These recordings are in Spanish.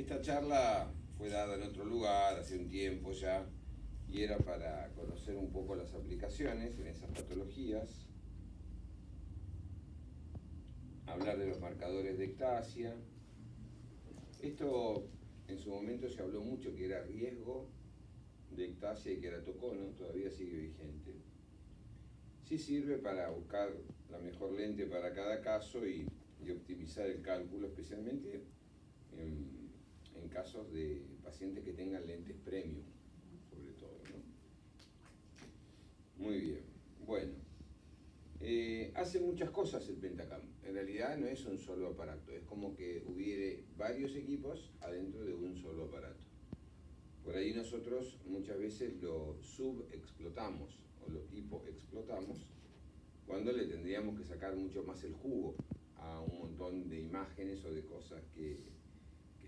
Esta charla fue dada en otro lugar hace un tiempo ya y era para conocer un poco las aplicaciones en esas patologías, hablar de los marcadores de ectasia. Esto en su momento se habló mucho que era riesgo de ectasia y queratocono, todavía sigue vigente. Sí sirve para buscar la mejor lente para cada caso y optimizar el cálculo, especialmente en casos de pacientes que tengan lentes premium, sobre todo, ¿no? Muy bien, bueno. Hace muchas cosas el Pentacam. En realidad no es un solo aparato, es como que hubiere varios equipos adentro de un solo aparato. Por ahí nosotros muchas veces lo subexplotamos o lo hipoexplotamos cuando le tendríamos que sacar mucho más el jugo a un montón de imágenes o de cosas que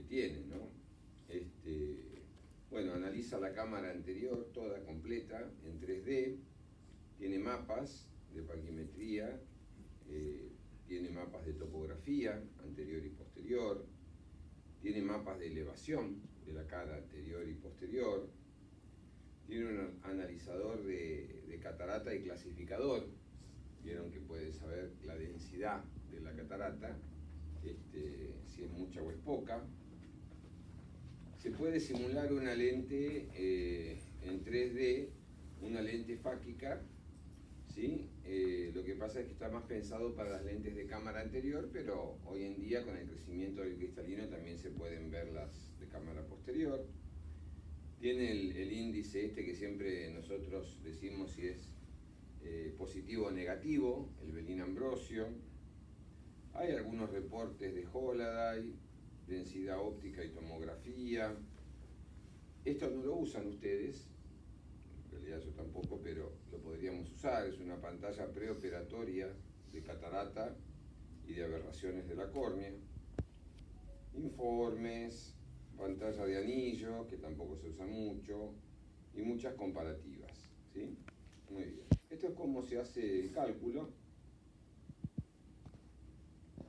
tiene, ¿no? Bueno, analiza la cámara anterior toda completa en 3D, tiene mapas de parquimetría, tiene mapas de topografía anterior y posterior, tiene mapas de elevación de la cara anterior y posterior, tiene un analizador de catarata y clasificador. Vieron que puede saber la densidad de la catarata, si es mucha o es poca. Se puede simular una lente en 3D, una lente fáquica, ¿sí? Lo que pasa es que está más pensado para las lentes de cámara anterior, pero hoy en día con el crecimiento del cristalino también se pueden ver las de cámara posterior. Tiene el índice que siempre nosotros decimos si es positivo o negativo, el Bellin-Ambrosio. Hay algunos reportes de Holaday, densidad óptica y tomografía. Esto no lo usan ustedes, en realidad yo tampoco, pero lo podríamos usar. Es una pantalla preoperatoria de catarata y de aberraciones de la córnea. Informes, pantalla de anillo, que tampoco se usa mucho, y muchas comparativas, ¿sí? Muy bien. Esto es cómo se hace el cálculo.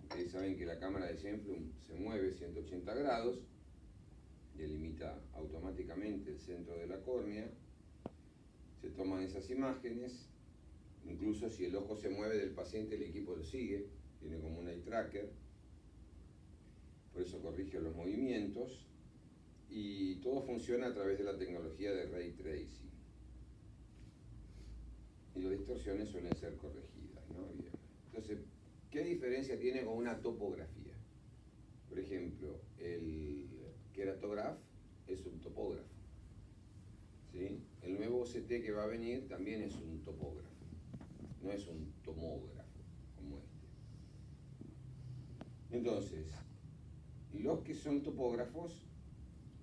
Ustedes saben que la cámara de Sennenflug se mueve 180 grados, delimita automáticamente el centro de la córnea, se toman esas imágenes, incluso si el ojo se mueve del paciente el equipo lo sigue, tiene como un eye tracker, por eso corrige los movimientos, y todo funciona a través de la tecnología de Ray Tracing. Y las distorsiones suelen ser corregidas, ¿no? Bien. Entonces, ¿qué diferencia tiene con una topografía? Por ejemplo, el Keratograph es un topógrafo, ¿sí? El nuevo OCT que va a venir también es un topógrafo, no es un tomógrafo como este. Entonces, los que son topógrafos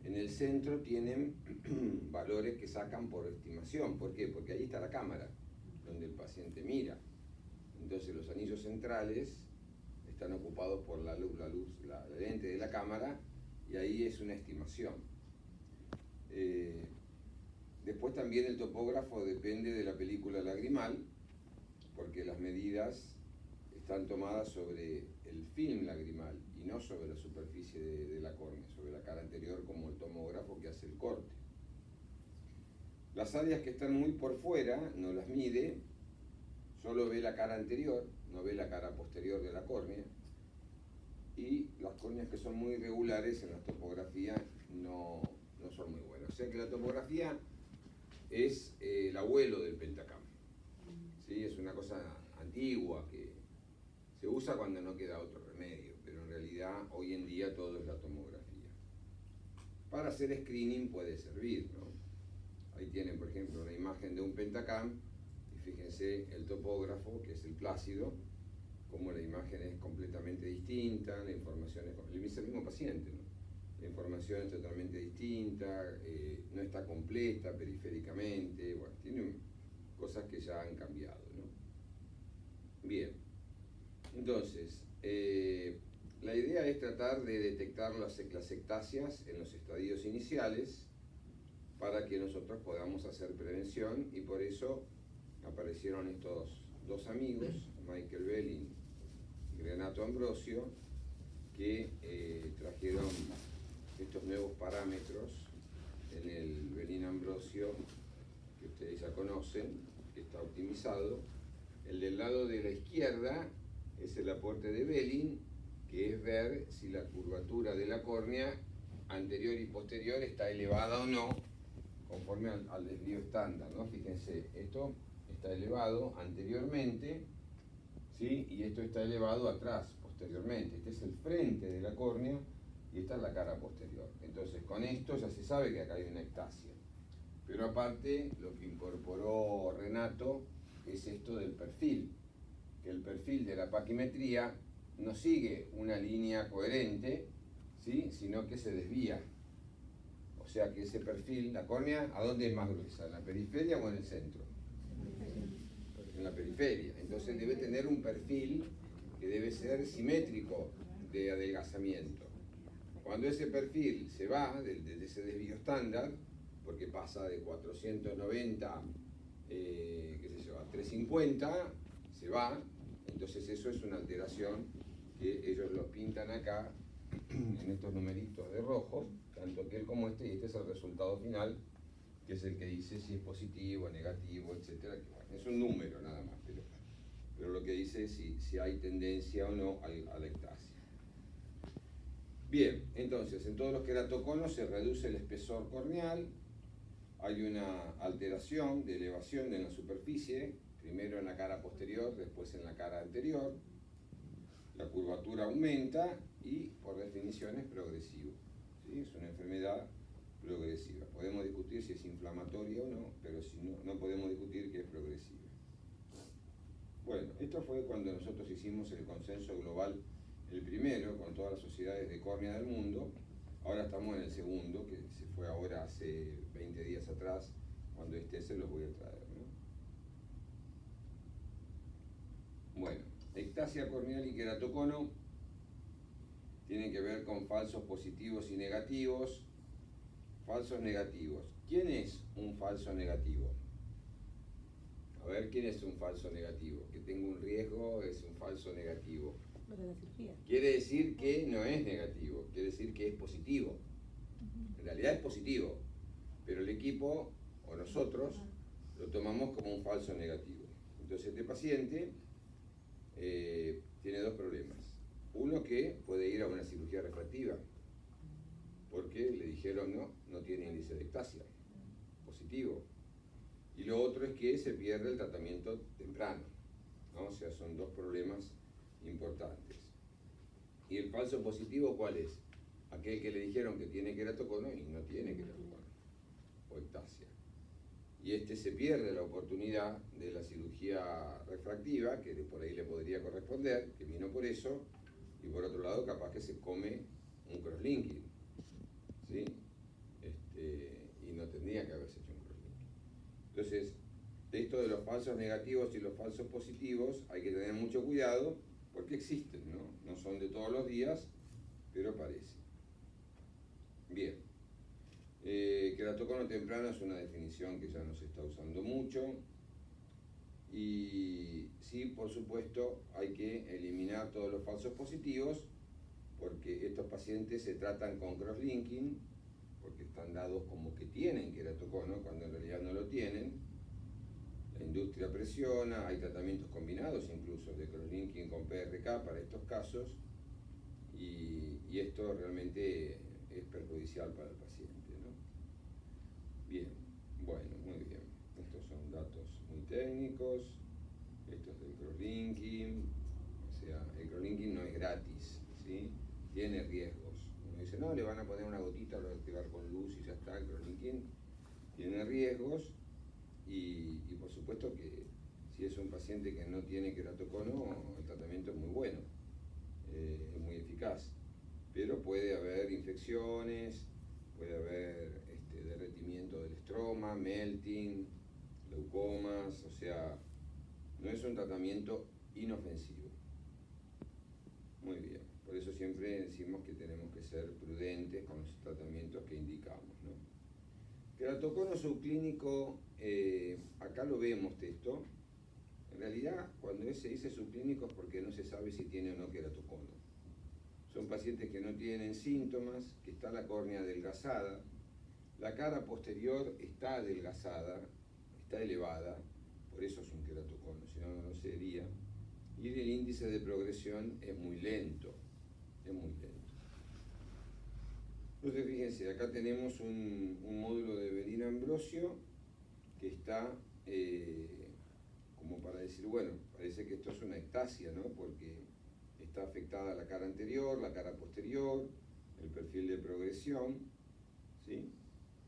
en el centro tienen valores que sacan por estimación. ¿Por qué? Porque ahí está la cámara, donde el paciente mira. Entonces los anillos centrales están ocupados por la lente de la cámara, y ahí es una estimación. Después también el topógrafo depende de la película lagrimal, porque las medidas están tomadas sobre el film lagrimal y no sobre la superficie de la córnea, sobre la cara anterior, como el tomógrafo que hace el corte. Las áreas que están muy por fuera no las mide, solo ve la cara anterior, no ve la cara posterior de la córnea, y las córneas que son muy irregulares en la topografía no son muy buenas. O sea que la topografía es el abuelo del Pentacam, ¿sí? Es una cosa antigua que se usa cuando no queda otro remedio, pero en realidad hoy en día todo es la tomografía. Para hacer screening puede servir, ¿no? Ahí tienen, por ejemplo, una imagen de un Pentacam, y fíjense el topógrafo, que es el Plácido, como la imagen es completamente distinta, la información es el mismo paciente, ¿no? La información es totalmente distinta, no está completa periféricamente, bueno, tiene cosas que ya han cambiado, ¿no? Bien, entonces, la idea es tratar de detectar las ectasias en los estadios iniciales para que nosotros podamos hacer prevención, y por eso aparecieron estos dos amigos, Michael Bellin y Renato Ambrosio, que trajeron estos nuevos parámetros en el Belin Ambrosio, que ustedes ya conocen, que está optimizado. El del lado de la izquierda es el aporte de Belin, que es ver si la curvatura de la córnea anterior y posterior está elevada o no, conforme al desvío estándar, ¿no? Fíjense, esto está elevado anteriormente, ¿sí? Y esto está elevado atrás, posteriormente. Este es el frente de la córnea y esta es la cara posterior. Entonces, con esto ya se sabe que acá hay una ectasia. Pero aparte, lo que incorporó Renato es esto del perfil, que el perfil de la paquimetría no sigue una línea coherente, ¿sí? Sino que se desvía. O sea que ese perfil, la córnea, ¿a dónde es más gruesa? ¿En la periferia o en el centro? En la periferia. Entonces debe tener un perfil que debe ser simétrico de adelgazamiento. Cuando ese perfil se va de ese desvío estándar, porque pasa de 490 a 350, se va, entonces eso es una alteración que ellos los pintan acá en estos numeritos de rojo, tanto aquel como este, y este es el resultado final, que es el que dice si es positivo, negativo, etcétera. Bueno, es un número nada más, pero lo que dice es si hay tendencia o no a la ectasia. Bien, entonces en todos los queratoconos se reduce el espesor corneal, hay una alteración de elevación en la superficie, primero en la cara posterior, después en la cara anterior, la curvatura aumenta y por definición es progresivo, ¿sí? Es una enfermedad progresiva. Podemos discutir si es inflamatoria o no, pero si no podemos discutir que es progresiva. Bueno, esto fue cuando nosotros hicimos el consenso global, el primero, con todas las sociedades de córnea del mundo. Ahora estamos en el segundo, que se fue ahora hace 20 días atrás. Cuando esté se los voy a traer, ¿no? Bueno, ectasia corneal y queratocono tienen que ver con falsos positivos y negativos. Falsos negativos. ¿Quién es un falso negativo? A ver, ¿quién es un falso negativo? Que tenga un riesgo es un falso negativo. Quiere decir que no es negativo, quiere decir que es positivo. En realidad es positivo, pero el equipo o nosotros lo tomamos como un falso negativo. Entonces este paciente tiene dos problemas. Uno, que puede ir a una cirugía refractiva, porque le dijeron no tiene índice de ectasia, positivo. Y lo otro es que se pierde el tratamiento temprano, ¿no? O sea, son dos problemas importantes. ¿Y el falso positivo cuál es? Aquel que le dijeron que tiene queratocono y no tiene queratocono, o ectasia. Y este se pierde la oportunidad de la cirugía refractiva, que por ahí le podría corresponder, que vino por eso, y por otro lado capaz que se come un crosslinking, ¿sí? Y no tendría que haberse hecho un crosslinking. Entonces, de esto de los falsos negativos y los falsos positivos hay que tener mucho cuidado, porque existen, ¿no? No son de todos los días, pero parece. Bien. Queratocono temprano es una definición que ya no se está usando mucho. Y sí, por supuesto, hay que eliminar todos los falsos positivos, porque estos pacientes se tratan con crosslinking, porque están dados como que tienen queratocono, cuando en realidad no lo tienen. La industria presiona, hay tratamientos combinados incluso de crosslinking con PRK para estos casos, y esto realmente es perjudicial para el paciente, ¿no? Bien, bueno, muy bien. Estos son datos muy técnicos, estos del crosslinking, o sea, el crosslinking no es gratis, ¿sí? Tiene riesgos. Uno dice, no, le van a poner una gotita, lo van a activar con luz y ya está. El crosslinking tiene riesgos. Y por supuesto que si es un paciente que no tiene queratocono, el tratamiento es muy bueno, es muy eficaz, pero puede haber infecciones, puede haber derretimiento del estroma, melting, leucomas, o sea, no es un tratamiento inofensivo. Muy bien, por eso siempre decimos que tenemos que ser prudentes con los tratamientos que indicamos, ¿no? Queratocono subclínico, acá lo vemos esto. En realidad, cuando se dice subclínico es porque no se sabe si tiene o no queratocono. son pacientes que no tienen síntomas, que está la córnea adelgazada, la cara posterior está adelgazada, está elevada, por eso es un queratocono, si no, no sería. Y el índice de progresión es muy lento, es muy lento. Entonces fíjense, acá tenemos un módulo de Belina Ambrosio que está como para decir, bueno, parece que esto es una ectasia, ¿no? Porque está afectada la cara anterior, la cara posterior, el perfil de progresión, ¿sí?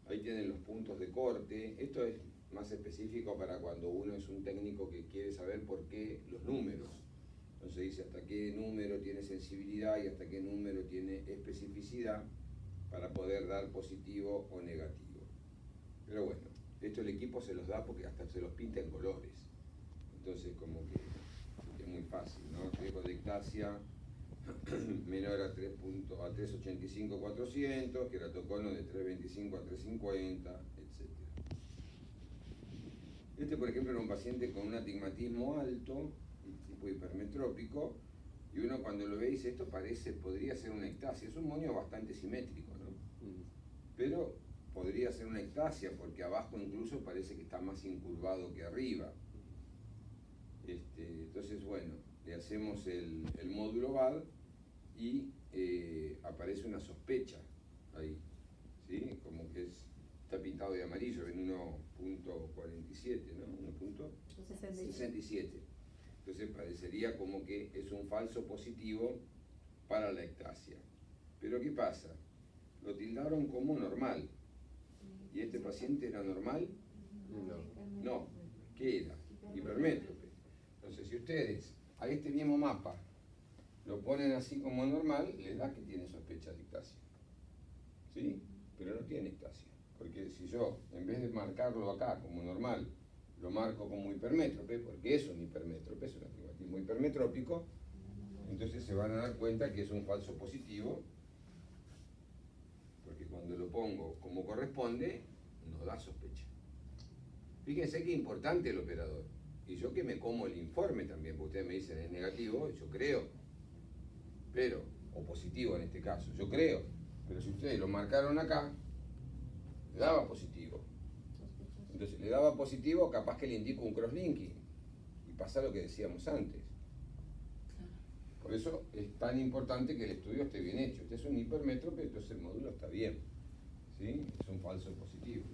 Ahí tienen los puntos de corte. Esto es más específico para cuando uno es un técnico que quiere saber por qué los números. Entonces dice hasta qué número tiene sensibilidad y hasta qué número tiene especificidad para poder dar positivo o negativo. Pero bueno, esto el equipo se los da porque hasta se los pinta en colores. Entonces como que es muy fácil, ¿no? Riesgo de ectasia menor a 385-400, queratocono de 325 a 350, etc. Este, por ejemplo, era un paciente con un astigmatismo alto, tipo hipermetrópico, y uno cuando lo ve dice, esto podría ser una ectasia. Es un moño bastante simétrico, ¿no? Pero podría ser una ectasia porque abajo incluso parece que está más incurvado que arriba. Entonces, bueno, le hacemos el módulo VAD y aparece una sospecha ahí, ¿sí? Como que está pintado de amarillo en 1.47, ¿no? 1.67. Entonces parecería como que es un falso positivo para la ectasia. Pero ¿qué pasa? Lo tildaron como normal. ¿Y este paciente era normal? No. ¿Qué era? Hipermétrope. Entonces, si ustedes a este mismo mapa lo ponen así como normal, les da que tiene sospecha de ectasia. ¿Sí? Pero no tiene ectasia. Porque si yo, en vez de marcarlo acá como normal, lo marco como hipermétrope, porque es un hipermétrope, es un astigmatismo hipermetrópico, entonces se van a dar cuenta que es un falso positivo, porque cuando lo pongo como corresponde, no da sospecha. Fíjense qué importante el operador. Y yo que me como el informe también, porque ustedes me dicen es negativo, yo creo, pero, o positivo en este caso, yo creo, pero si ustedes lo marcaron acá, le daba positivo. Entonces le daba positivo, capaz que le indico un crosslinking, y pasa lo que decíamos antes. Por eso es tan importante que el estudio esté bien hecho. Este es un hipermétrope, entonces el módulo está bien, ¿sí? Es un falso positivo.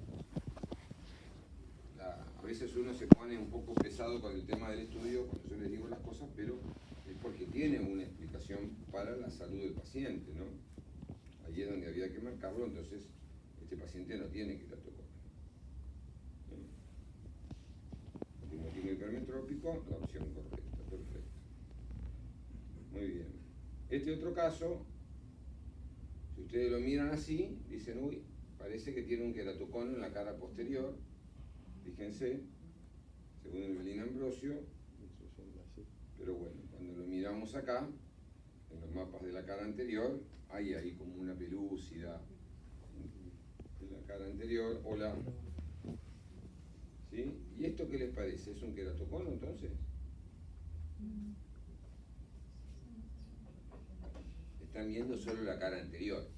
A veces uno se pone un poco pesado con el tema del estudio cuando yo les digo las cosas, pero es porque tiene una explicación para la salud del paciente, ¿no? Allí es donde había que marcarlo, entonces este paciente no tiene queratocono. Astigmatismo hipermetrópico, la opción correcta, perfecto. Muy bien. Este otro caso, si ustedes lo miran así, dicen, uy, parece que tiene un queratocono en la cara posterior. Fíjense, según el Belina Ambrosio, pero bueno, cuando lo miramos acá, en los mapas de la cara anterior, hay ahí como una pelúcida en la cara anterior, hola. ¿Sí? ¿Y esto qué les parece? ¿Es un queratocono entonces? Están viendo solo la cara anterior.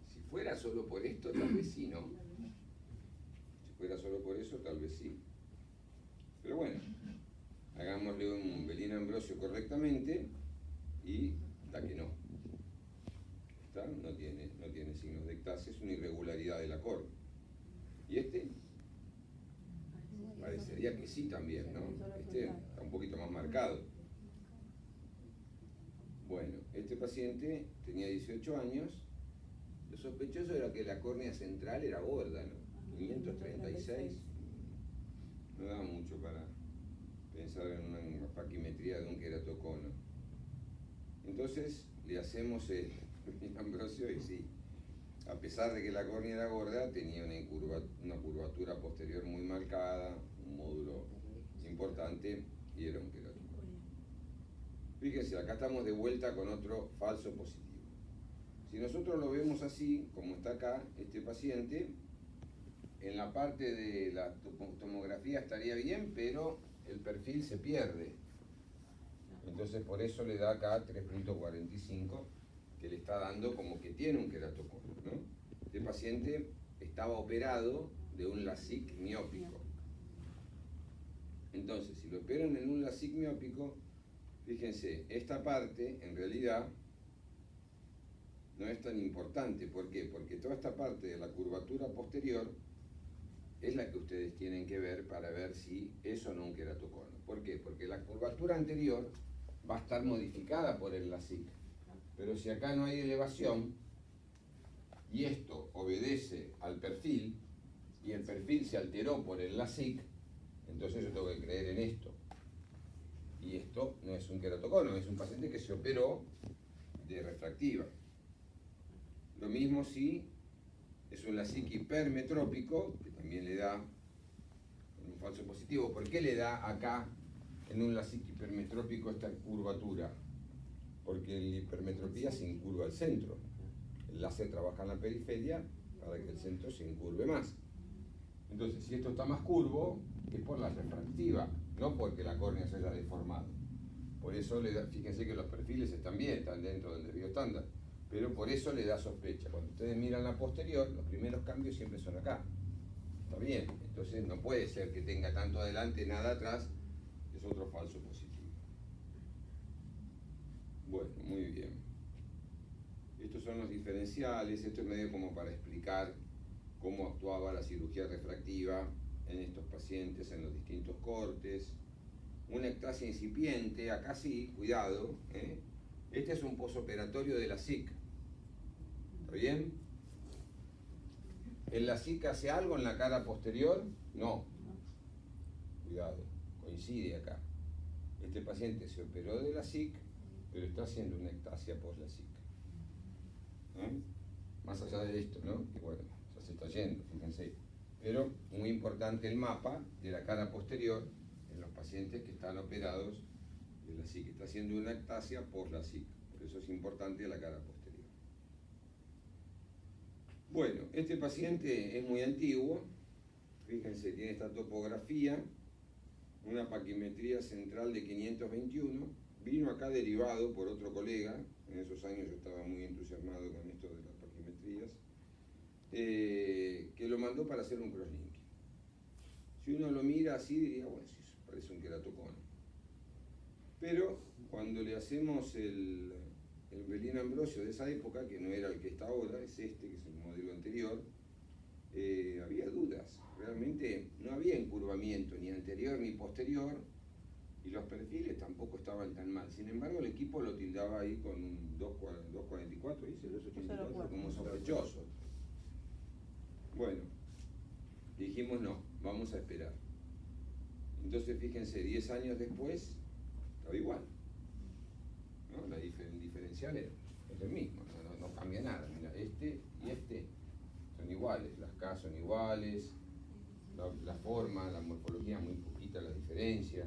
Si fuera solo por esto, tal vez sí, ¿no? Si fuera solo por eso, tal vez sí. Pero bueno, hagámosle un Belina Ambrosio correctamente y da que no. ¿Está? No tiene signos de ectasia, es una irregularidad de la córnea. ¿Y este? Parecería que sí también, ¿no? Este está un poquito más marcado. Bueno, este paciente tenía 18 años. Lo sospechoso era que la córnea central era gorda, ¿no? 536. No da mucho para pensar en una paquimetría de un queratocono. Entonces le hacemos el Ambrosio y sí, a pesar de que la córnea era gorda, tenía una curvatura posterior muy marcada, un módulo importante y era un queratocono. Fíjense, acá estamos de vuelta con otro falso positivo. Si nosotros lo vemos así, como está acá, este paciente, en la parte de la tomografía estaría bien, pero el perfil se pierde. Entonces Entonces por eso le da acá 3.45, que le está dando como que tiene un queratocono, ¿no? Este paciente estaba operado de un LASIK miópico. Entonces, si lo operan en un LASIK miópico, fíjense, esta parte en realidad no es tan importante. ¿Por qué? Porque toda esta parte de la curvatura posterior es la que ustedes tienen que ver para ver si es o no un queratocono. ¿Por qué? Porque la curvatura anterior va a estar modificada por el LASIK. Pero si acá no hay elevación, y esto obedece al perfil, y el perfil se alteró por el LASIK, entonces yo tengo que creer en esto. Y esto no es un queratocono, es un paciente que se operó de refractiva. Lo mismo si es un LASIK hipermetrópico, que también le da un falso positivo. ¿Por qué le da acá en un LASIK hipermetrópico esta curvatura? Porque la hipermetropía se incurva al centro. El láser trabaja en la periferia para que el centro se incurve más. Entonces, si esto está más curvo, es por la refractiva, no porque la córnea se haya deformado. Por eso, fíjense que los perfiles están bien, están dentro del desvío estándar, pero por eso le da sospecha. Cuando ustedes miran la posterior, los primeros cambios siempre son acá. Está bien, entonces no puede ser que tenga tanto adelante, nada atrás, es otro falso positivo. Bueno, muy bien. Estos son los diferenciales, esto es medio como para explicar cómo actuaba la cirugía refractiva en estos pacientes, en los distintos cortes. Una ectasia incipiente, acá sí, cuidado, ¿eh? Este es un posoperatorio de LASIK. ¿Está bien? ¿El LASIK hace algo en la cara posterior? No. Cuidado, coincide acá. Este paciente se operó de LASIK, pero está haciendo una ectasia post-LASIK. Más allá de esto, ¿no? Que bueno, ya se está yendo, fíjense. Pero muy importante el mapa de la cara posterior en los pacientes que están operados de LASIK. Está haciendo una ectasia post-LASIK. Por eso es importante la cara posterior. Bueno, este paciente es muy antiguo. Fíjense, tiene esta topografía, una paquimetría central de 521. Vino acá derivado por otro colega. En esos años yo estaba muy entusiasmado con esto de las paquimetrías, que lo mandó para hacer un crosslinking. Si uno lo mira así diría, bueno, sí, eso parece un queratocono. Pero cuando le hacemos el Belin Ambrosio de esa época, que no era el que está ahora, es este, que es el modelo anterior, había dudas. Realmente no había encurvamiento ni anterior ni posterior, y los perfiles tampoco estaban tan mal. Sin embargo, el equipo lo tildaba ahí con un 244, dice, 284, como sospechoso. Bueno, dijimos no, vamos a esperar. Entonces, fíjense, 10 años después, estaba igual, ¿no? El diferencial es el mismo, no cambia nada. Mira, este y este son iguales, las K son iguales, la forma, la morfología, muy poquita la diferencia.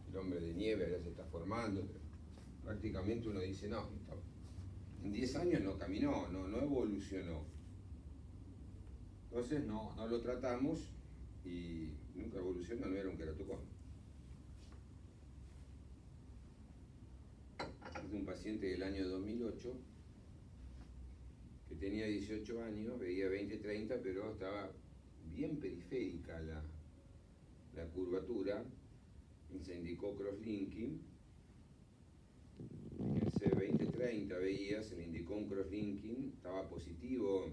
El hombre de nieve ya se está formando, pero prácticamente uno dice, no, en 10 años no caminó, no evolucionó. Entonces no lo tratamos y nunca evolucionó, no era un queratocono. Es un paciente del año 2008 que tenía 18 años, veía 20-30, pero estaba bien periférica la curvatura. Y se indicó crosslinking. Fíjense, 20-30 veía, se le indicó un crosslinking, estaba positivo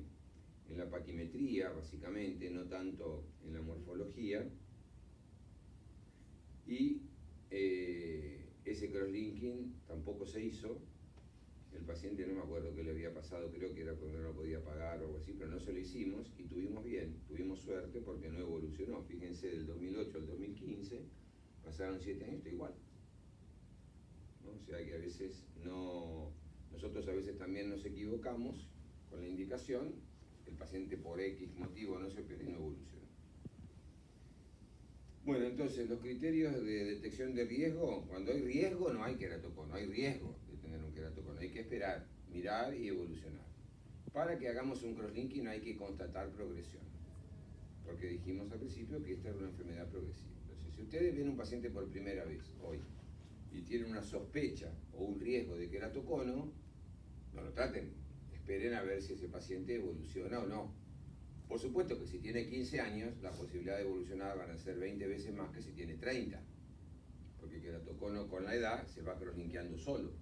en la paquimetría, básicamente, no tanto en la morfología. Y ese crosslinking tampoco se hizo. El paciente, no me acuerdo qué le había pasado, creo que era porque no lo podía pagar o algo así, pero no se lo hicimos y tuvimos suerte porque no evolucionó. Fíjense, del 2008 al 2015 pasaron 7 años, está igual, ¿no? O sea que a veces nosotros a veces también nos equivocamos con la indicación, el paciente por X motivo no se operó y no evolucionó. Bueno, entonces los criterios de detección de riesgo, cuando hay riesgo no hay queratocono, no hay riesgo de tener un queratocono, hay que esperar, mirar y evolucionar. Para que hagamos un crosslinking hay que constatar progresión, porque dijimos al principio que esta era una enfermedad progresiva. Entonces, si ustedes ven un paciente por primera vez hoy y tienen una sospecha o un riesgo de queratocono, no lo traten, esperen a ver si ese paciente evoluciona o no. Por supuesto que si tiene 15 años, la posibilidad de evolucionar van a ser 20 veces más que si tiene 30, porque el queratocono con la edad se va crolinqueando solo,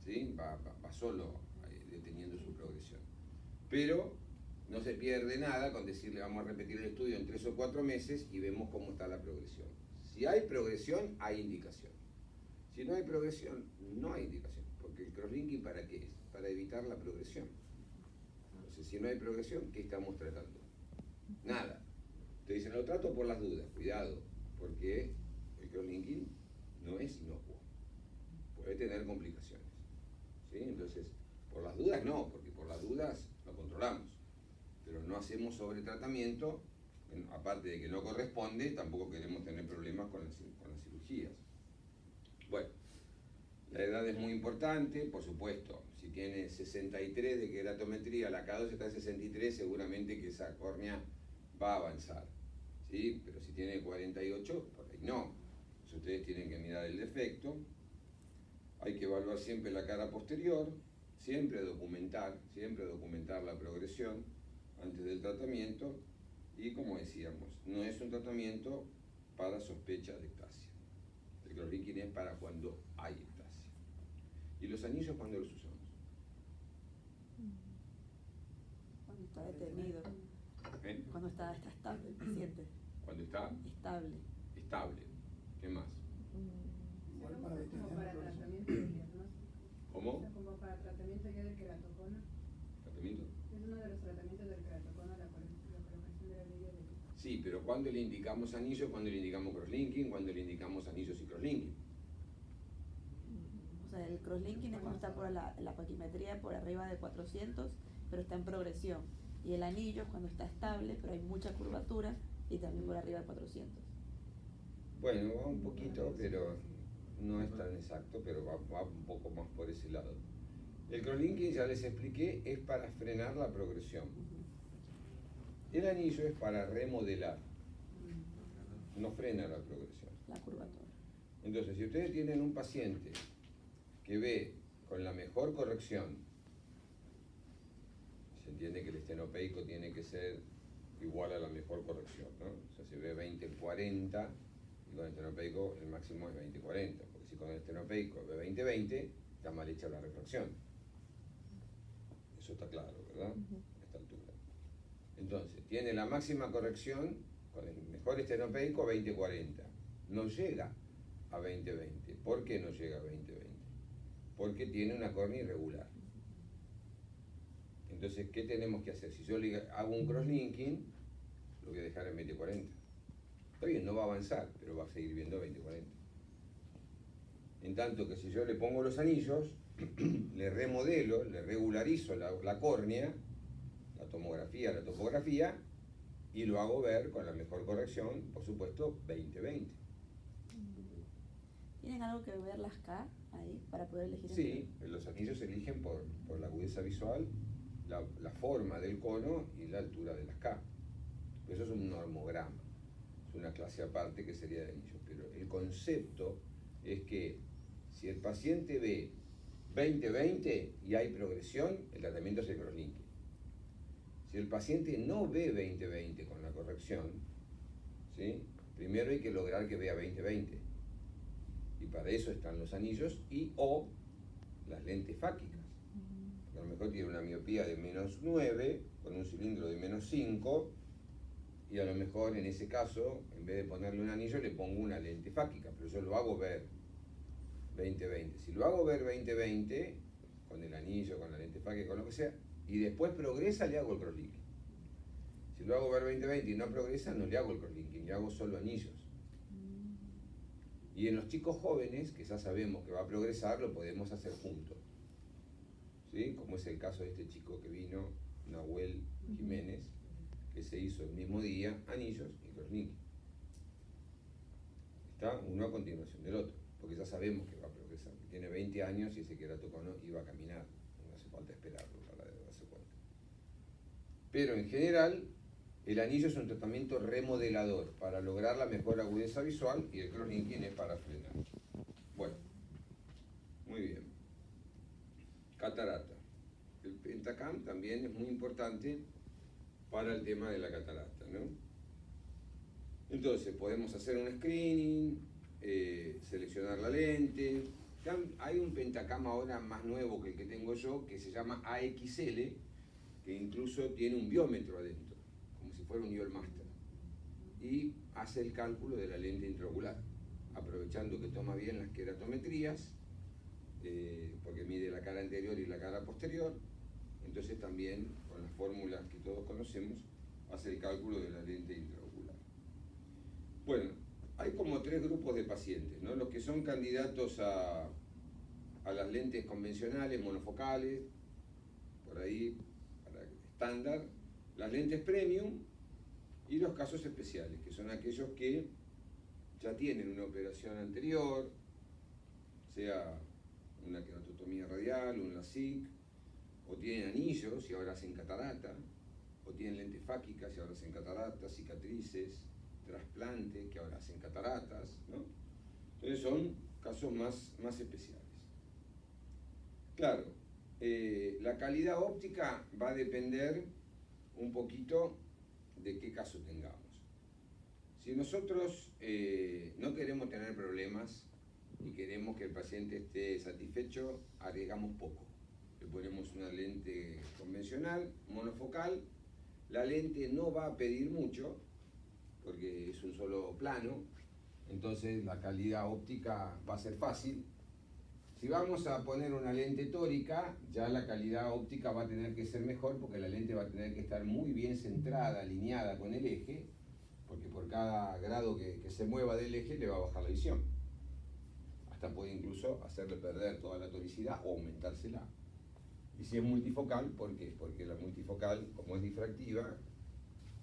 ¿sí? Va solo deteniendo su progresión. Pero no se pierde nada con decirle vamos a repetir el estudio en 3 o 4 meses y vemos cómo está la progresión. Si hay progresión, hay indicación. Si no hay progresión, no hay indicación, porque el crosslinking ¿para qué es? Para evitar la progresión. Entonces, si no hay progresión, ¿qué estamos tratando? Nada. Te dicen, lo trato por las dudas, cuidado, porque el crosslinking no es inocuo, puede tener complicaciones. ¿Sí? Entonces, por las dudas no, porque por las dudas lo controlamos, pero no hacemos sobretratamiento, aparte de que no corresponde, tampoco queremos tener problemas con las cirugías. Bueno, la edad es muy importante, por supuesto, si tiene 63 de queratometría, la K2 está en 63, seguramente que esa córnea va a avanzar, ¿sí? Pero si tiene 48, por ahí no. Entonces ustedes tienen que mirar el defecto, hay que evaluar siempre la cara posterior, siempre documentar la progresión antes del tratamiento y, como decíamos, no es un tratamiento para sospecha de ectasia. El crosslinking es para cuando hay ectasia. ¿Y los anillos cuándo los usamos? Cuando está detenido. ¿Eh? Cuando está estable el paciente. Cuando está estable. Estable. ¿Qué más? Igual para como para tratamiento de diagnóstico. ¿Cómo? O sea, como para tratamiento ya del queratocono. ¿Tratamiento? Es uno de los tratamientos del queratocono, la colocación de la línea de... Sí, pero ¿cuándo le indicamos anillos? ¿Cuándo le indicamos crosslinking? ¿Cuándo le indicamos anillos y crosslinking? O sea, el crosslinking es cuando está por la paquimetría por arriba de 400, pero está en progresión. Y el anillo es cuando está estable, pero hay mucha curvatura y también por arriba de 400. Bueno, va un poquito, pero no es tan exacto, pero va un poco más por ese lado. El crosslinking, ya les expliqué, es para frenar la progresión. El anillo es para remodelar, no frena la progresión. La curvatura. Entonces, si ustedes tienen un paciente que ve con la mejor corrección, se entiende que el estenopeico tiene que ser igual a la mejor corrección, ¿no? O sea, si ve 20-40, y con el estenopeico el máximo es 20-40, porque si con el estenopeico ve 20-20, está mal hecha la refracción. Eso está claro, ¿verdad? A esta altura. Entonces, tiene la máxima corrección con el mejor estenopeico 20-40. No llega a 20-20. ¿Por qué no llega a 20-20? Porque tiene una córnea irregular. Entonces, ¿qué tenemos que hacer? Si yo le hago un crosslinking, lo voy a dejar en 20-40. Está bien, no va a avanzar, pero va a seguir viendo 20-40. En tanto que si yo le pongo los anillos, le remodelo, le regularizo la córnea, la tomografía, la topografía, y lo hago ver con la mejor corrección, por supuesto, 20-20. ¿Tienen algo que ver las K ahí para poder elegir? Sí, los anillos se eligen por la agudeza visual, la forma del cono y la altura de las K. Eso es un normograma, es una clase aparte que sería de anillos. Pero el concepto es que si el paciente ve 20-20 y hay progresión, el tratamiento es el crosslinking. Si el paciente no ve 20-20 con la corrección, ¿sí? Primero hay que lograr que vea 20-20. Y para eso están los anillos y o las lentes fáquicas. A lo mejor tiene una miopía de -9 con un cilindro de -5 y a lo mejor en ese caso, en vez de ponerle un anillo, le pongo una lente fáquica, pero yo lo hago ver 20-20. Si lo hago ver 20-20, con el anillo, con la lente fáquica, con lo que sea, y después progresa, le hago el crosslinking. Si lo hago ver 20-20 y no progresa, no le hago el crosslinking, le hago solo anillos. Y en los chicos jóvenes, que ya sabemos que va a progresar, lo podemos hacer juntos. ¿Sí? Como es el caso de este chico que vino, Nahuel Jiménez, que se hizo el mismo día anillos y crosslinking. Está uno a continuación del otro, porque ya sabemos que va a progresar. Tiene 20 años y ese queratocono iba a caminar, no hace falta esperarlo para darse cuenta. Pero en general, el anillo es un tratamiento remodelador para lograr la mejor agudeza visual y el crosslinking es para frenar. Bueno, muy bien. Catarata. El Pentacam también es muy importante para el tema de la catarata, ¿no? Entonces podemos hacer un screening, seleccionar la lente. Hay un Pentacam ahora más nuevo que el que tengo yo, que se llama AXL, que incluso tiene un biómetro adentro, como si fuera un IOL Master, y hace el cálculo de la lente intraocular, aprovechando que toma bien las queratometrías, porque mide la cara anterior y la cara posterior. Entonces también, con las fórmulas que todos conocemos, hace el cálculo de la lente intraocular. Bueno, hay como 3 grupos de pacientes, ¿no? Los que son candidatos a las lentes convencionales, monofocales, por ahí, para estándar, las lentes premium y los casos especiales, que son aquellos que ya tienen una operación anterior, sea una queratotomía radial, un LASIK, o tienen anillos y ahora hacen catarata, o tienen lentes fáquicas y ahora hacen cataratas, cicatrices, trasplantes que ahora hacen cataratas, ¿no? Entonces son casos más especiales. Claro, la calidad óptica va a depender un poquito de qué caso tengamos. Si nosotros no queremos tener problemas y queremos que el paciente esté satisfecho, arriesgamos poco. Le ponemos una lente convencional, monofocal. La lente no va a pedir mucho, porque es un solo plano, entonces la calidad óptica va a ser fácil. Si vamos a poner una lente tórica, ya la calidad óptica va a tener que ser mejor, porque la lente va a tener que estar muy bien centrada, alineada con el eje, porque por cada grado que se mueva del eje le va a bajar la visión. Hasta puede incluso hacerle perder toda la toricidad o aumentársela. Y si es multifocal, ¿por qué? Porque la multifocal, como es difractiva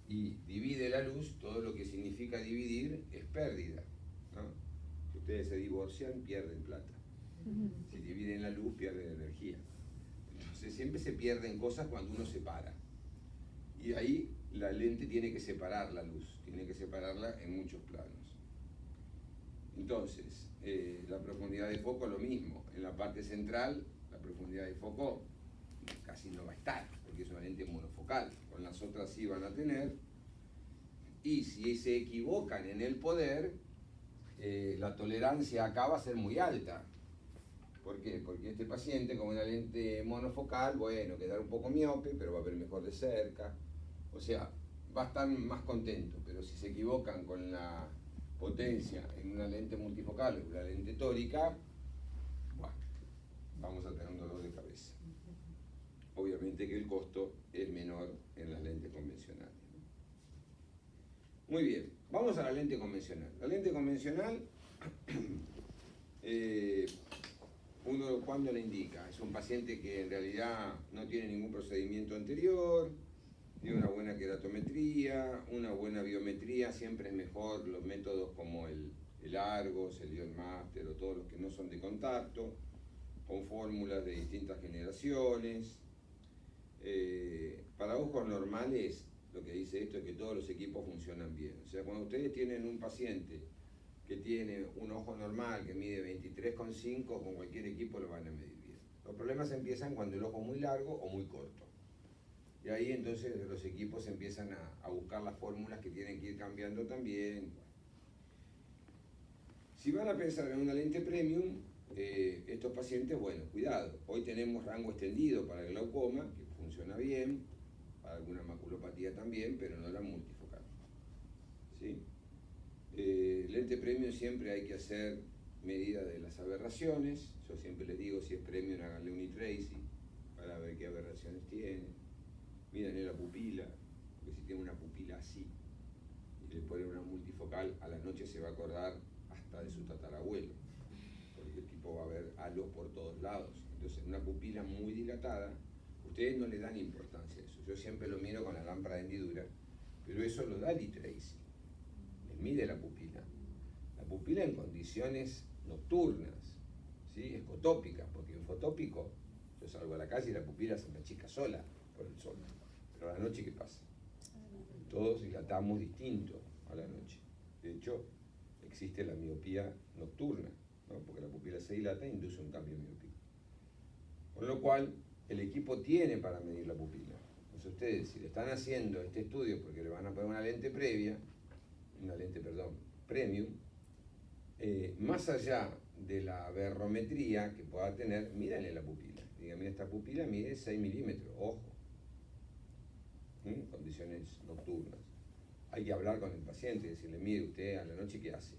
y divide la luz, todo lo que significa dividir es pérdida, ¿no? Si ustedes se divorcian, pierden plata. Si dividen la luz, pierden energía. Entonces siempre se pierden cosas cuando uno separa. Y ahí la lente tiene que separar la luz, tiene que separarla en muchos planos. Entonces, la profundidad de foco lo mismo. En la parte central, la profundidad de foco casi no va a estar, porque es una lente monofocal. Con las otras sí van a tener. Y si se equivocan en el poder, la tolerancia acá va a ser muy alta. ¿Por qué? Porque este paciente con una lente monofocal, bueno, quedará un poco miope, pero va a ver mejor de cerca. O sea, va a estar más contento. Pero si se equivocan con la potencia en una lente multifocal o una lente tórica, bueno, vamos a tener un dolor de cabeza. Obviamente que el costo es menor en las lentes convencionales. Muy bien, vamos a la lente convencional. La lente convencional, uno cuando la indica, es un paciente que en realidad no tiene ningún procedimiento anterior, tiene una buena queratometría, una buena biometría. Siempre es mejor los métodos como el Argos, el IOL Master o todos los que no son de contacto, con fórmulas de distintas generaciones. Para ojos normales, lo que dice esto es que todos los equipos funcionan bien. O sea, cuando ustedes tienen un paciente que tiene un ojo normal que mide 23,5, con cualquier equipo lo van a medir bien. Los problemas empiezan cuando el ojo es muy largo o muy corto. Y ahí entonces los equipos empiezan a buscar las fórmulas que tienen que ir cambiando también. Si van a pensar en una lente premium, estos pacientes, bueno, cuidado. Hoy tenemos rango extendido para el glaucoma, que funciona bien, para alguna maculopatía también, pero no la multifocal. ¿Sí? Lente premium siempre hay que hacer medida de las aberraciones. Yo siempre les digo, si es premium, háganle un e-tracing para ver qué aberraciones tiene. Mírenle la pupila, porque si tiene una pupila así y le ponen una multifocal, a la noche se va a acordar hasta de su tatarabuelo, porque el tipo va a ver halos por todos lados. Entonces, una pupila muy dilatada, ustedes no le dan importancia a eso. Yo siempre lo miro con la lámpara de hendidura, pero eso lo da el e-tracing. Les mide la pupila. La pupila en condiciones nocturnas, ¿sí? Escotópicas, porque en fotópico yo salgo a la calle y la pupila se me achica sola por el sol. Pero a la noche, ¿qué pasa? Todos dilatamos distinto a la noche. De hecho, existe la miopía nocturna. ¿no? Porque la pupila se dilata e induce un cambio miópico. Con lo cual, el equipo tiene para medir la pupila. Entonces ustedes, si le están haciendo este estudio porque le van a poner una lente premium, más allá de la aberrometría que pueda tener, mírenle la pupila. Diga, mira, esta pupila mide 6 milímetros, ojo. Condiciones nocturnas. Hay que hablar con el paciente y decirle, mire, usted a la noche, ¿qué hace?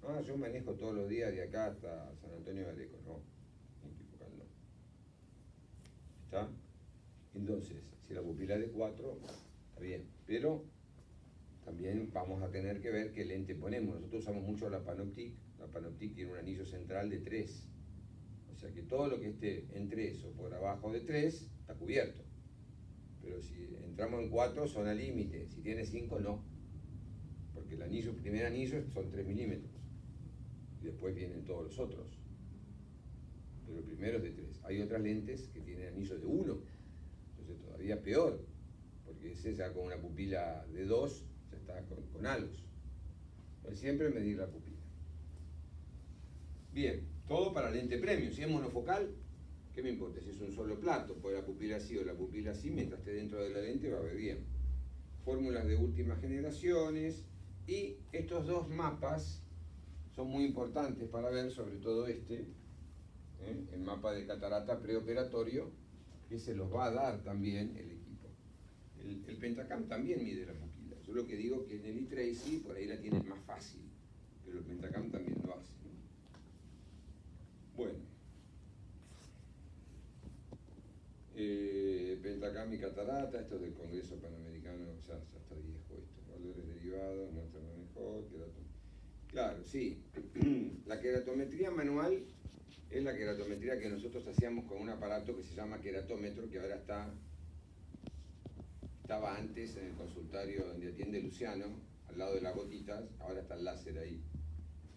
Ah, yo manejo todos los días de acá hasta San Antonio de Areco. No, multifocal no. ¿Está? Entonces, si la pupila es de 4, está bien. Pero también vamos a tener que ver qué lente ponemos. Nosotros usamos mucho la Panoptique. La Panoptique tiene un anillo central de 3. O sea que todo lo que esté en 3 o por abajo de 3 está cubierto. Pero si entramos en 4, son al límite. Si tiene 5, no. Porque el primer anillo son 3 milímetros. Y después vienen todos los otros. Pero el primero es de 3. Hay otras lentes que tienen anillos de 1. Entonces todavía peor. Porque ese ya con una pupila de 2 ya está con halos. Entonces siempre medir la pupila. Bien, todo para lente premium. Si es monofocal, ¿qué me importa? Si es un solo plato, pues la pupila así o la pupila así, mientras esté dentro de la lente va a ver bien. Fórmulas de últimas generaciones. Y estos dos mapas son muy importantes para ver, sobre todo el mapa de catarata preoperatorio, que se los va a dar también el equipo. El Pentacam también mide la pupila. Yo lo que digo que en el e-Tracy por ahí la tienen más fácil, pero el Pentacam también lo hace, ¿no? Bueno. Pentacam y catarata, esto es del Congreso Panamericano, ya está viejo esto. Valores derivados, muestra lo mejor, claro, sí. La queratometría manual es la queratometría que nosotros hacíamos con un aparato que se llama queratómetro, que ahora estaba antes en el consultorio donde atiende Luciano, al lado de las gotitas, ahora está el láser ahí.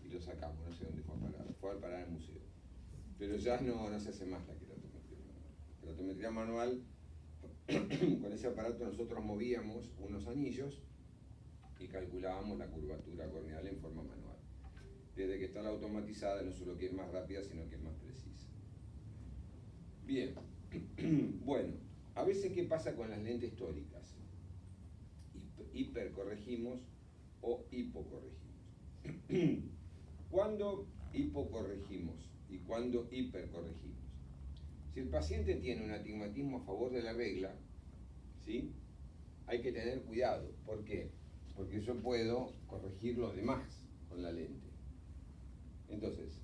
Y lo sacamos, no sé dónde fue a parar al museo. Pero ya no se hace más la queratometría manual. La queratometría manual, con ese aparato nosotros movíamos unos anillos y calculábamos la curvatura corneal en forma manual. Desde que está la automatizada, no solo que es más rápida, sino que es más precisa. Bien, bueno, a veces ¿qué pasa con las lentes tóricas? Hipercorregimos o hipocorregimos. ¿Cuándo hipocorregimos y cuándo hipercorregimos? Si el paciente tiene un astigmatismo a favor de la regla, ¿sí? Hay que tener cuidado. ¿Por qué? Porque yo puedo corregir los demás con la lente. Entonces,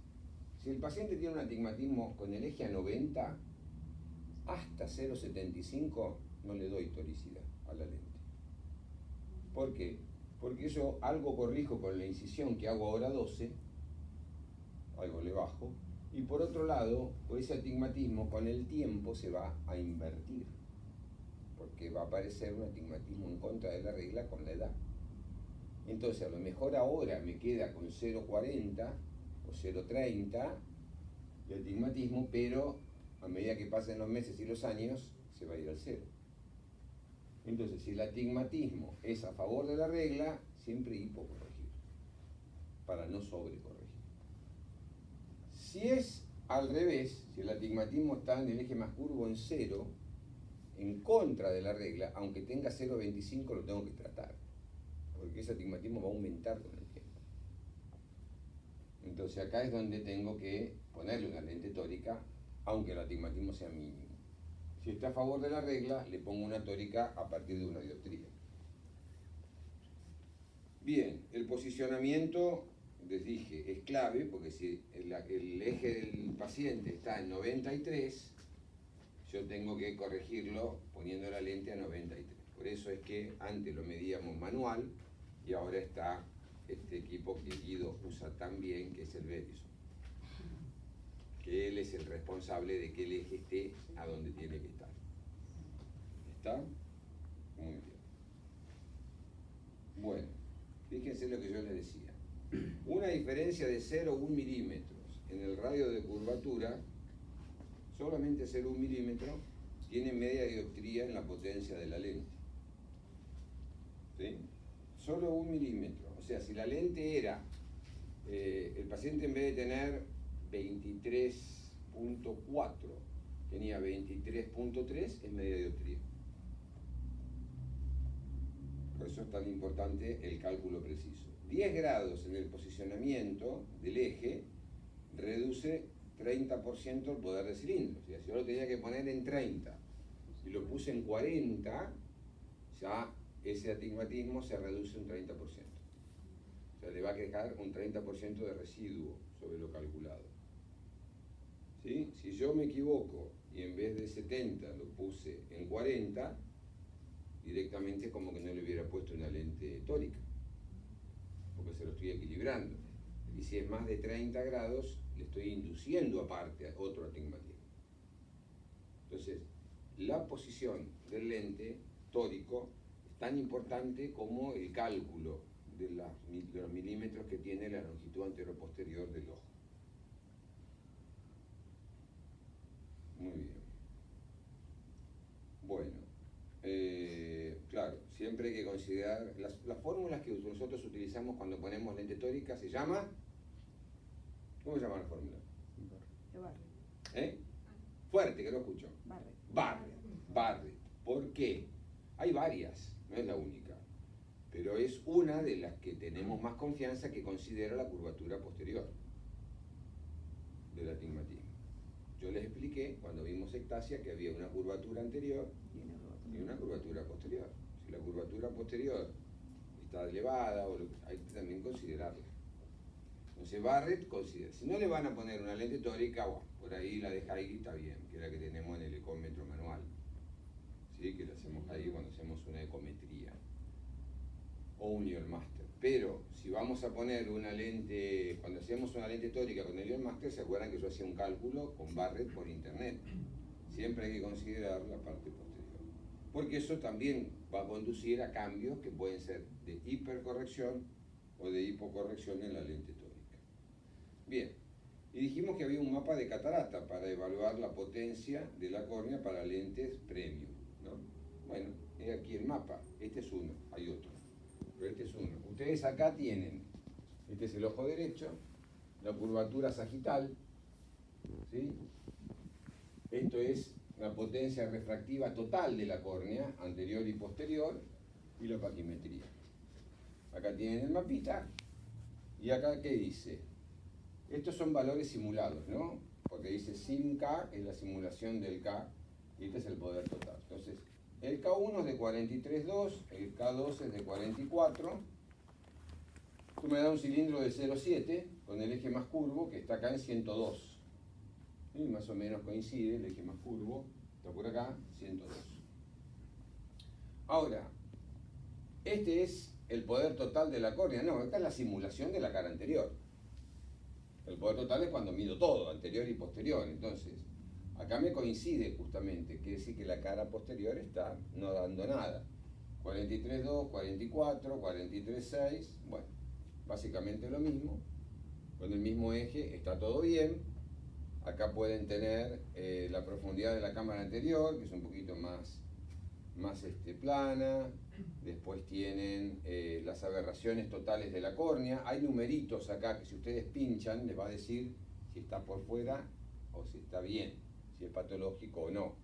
si el paciente tiene un astigmatismo con el eje a 90, hasta 0,75 no le doy toricidad a la lente. ¿Por qué? Porque yo algo corrijo con la incisión que hago ahora 12, algo le bajo, y por otro lado, por ese astigmatismo con el tiempo se va a invertir, porque va a aparecer un astigmatismo en contra de la regla con la edad. Entonces a lo mejor ahora me queda con 0,40 o 0,30 de astigmatismo, pero a medida que pasen los meses y los años se va a ir al 0. Entonces si el astigmatismo es a favor de la regla, siempre hipocorregir, para no sobrecorregir. Si es al revés, si el astigmatismo está en el eje más curvo en 0, en contra de la regla, aunque tenga 0,25 lo tengo que tratar, porque ese astigmatismo va a aumentar con el tiempo. Entonces acá es donde tengo que ponerle una lente tórica, aunque el astigmatismo sea mínimo. Si está a favor de la regla, le pongo una tórica a partir de una dioptría. Bien, el posicionamiento, les dije, es clave, porque si el eje del paciente está en 93, yo tengo que corregirlo poniendo la lente a 93. Por eso es que antes lo medíamos manual y ahora está este equipo que Guido usa tan bien, que es el Verizon. Que él es el responsable de que el eje esté a donde tiene que estar. ¿Está? Muy bien. Bueno, fíjense lo que yo les decía. Una diferencia de 0,1 milímetros en el radio de curvatura, solamente 0,1 milímetro, tiene media dioptría en la potencia de la lente. ¿Sí? Solo 1 milímetro. O sea, si la lente era, el paciente en vez de tener 23.4, tenía 23.3, es media dioptría. Por eso es tan importante el cálculo preciso. 10 grados en el posicionamiento del eje reduce 30% el poder de cilindro. O sea, si yo lo tenía que poner en 30 y lo puse en 40, ya ese astigmatismo se reduce un 30%. O sea, le va a quedar un 30% de residuo sobre lo calculado. ¿Sí? Si yo me equivoco y en vez de 70 lo puse en 40, directamente es como que no le hubiera puesto una lente tórica, porque se lo estoy equilibrando. Y si es más de 30 grados, le estoy induciendo aparte otro astigmatismo. Entonces, la posición del lente tórico es tan importante como el cálculo de los milímetros que tiene la longitud anteroposterior del ojo. Muy bien. Bueno, claro, siempre hay que considerar las fórmulas que nosotros utilizamos cuando ponemos lente tórica. Se llama, ¿cómo se llama la fórmula? Fuerte, que no escucho. Barrett. ¿Por qué? Hay varias, no es la única, pero es una de las que tenemos más confianza, que considera la curvatura posterior del astigmatismo. Yo les expliqué cuando vimos ectasia que había una curvatura anterior y una curvatura posterior. Si la curvatura posterior está elevada, hay que también considerarla. Entonces Barrett considera, si no le van a poner una lente tórica, bueno, por ahí la de Haigh está bien, que es la que tenemos en el ecómetro manual, ¿sí? Que la hacemos ahí cuando hacemos una ecometría o un Leon Master. Pero si vamos a poner una lente, cuando hacemos una lente tórica con el Leon Master, se acuerdan que yo hacía un cálculo con Barrett por internet. Siempre hay que considerar la parte posterior, porque eso también va a conducir a cambios que pueden ser de hipercorrección o de hipocorrección en la lente tórica. Bien, y dijimos que había un mapa de catarata para evaluar la potencia de la córnea para lentes premium, ¿no? Bueno, es aquí el mapa. Este es uno, hay otro, pero este es uno. Ustedes acá tienen, este es el ojo derecho, la curvatura sagital, ¿sí? Esto es la potencia refractiva total de la córnea, anterior y posterior, y la paquimetría. Acá tienen el mapita, y acá, ¿qué dice? Estos son valores simulados, ¿no? Porque dice sin K es la simulación del K, y este es el poder total. Entonces, el K1 es de 43,2, el K2 es de 44. Esto me da un cilindro de 0,7 con el eje más curvo, que está acá en 102. Y más o menos coincide, el eje más curvo está por acá, 102. Ahora, este es el poder total de la córnea. No, esta es la simulación de la cara anterior. El poder total es cuando mido todo, anterior y posterior. Entonces, acá me coincide justamente, quiere decir que la cara posterior está no dando nada. 43,2, 44, 43,6, bueno, básicamente lo mismo. Con el mismo eje está todo bien. Acá pueden tener la profundidad de la cámara anterior, que es un poquito más plana. Después tienen las aberraciones totales de la córnea. Hay numeritos acá que si ustedes pinchan les va a decir si está por fuera o si está bien, si es patológico o no.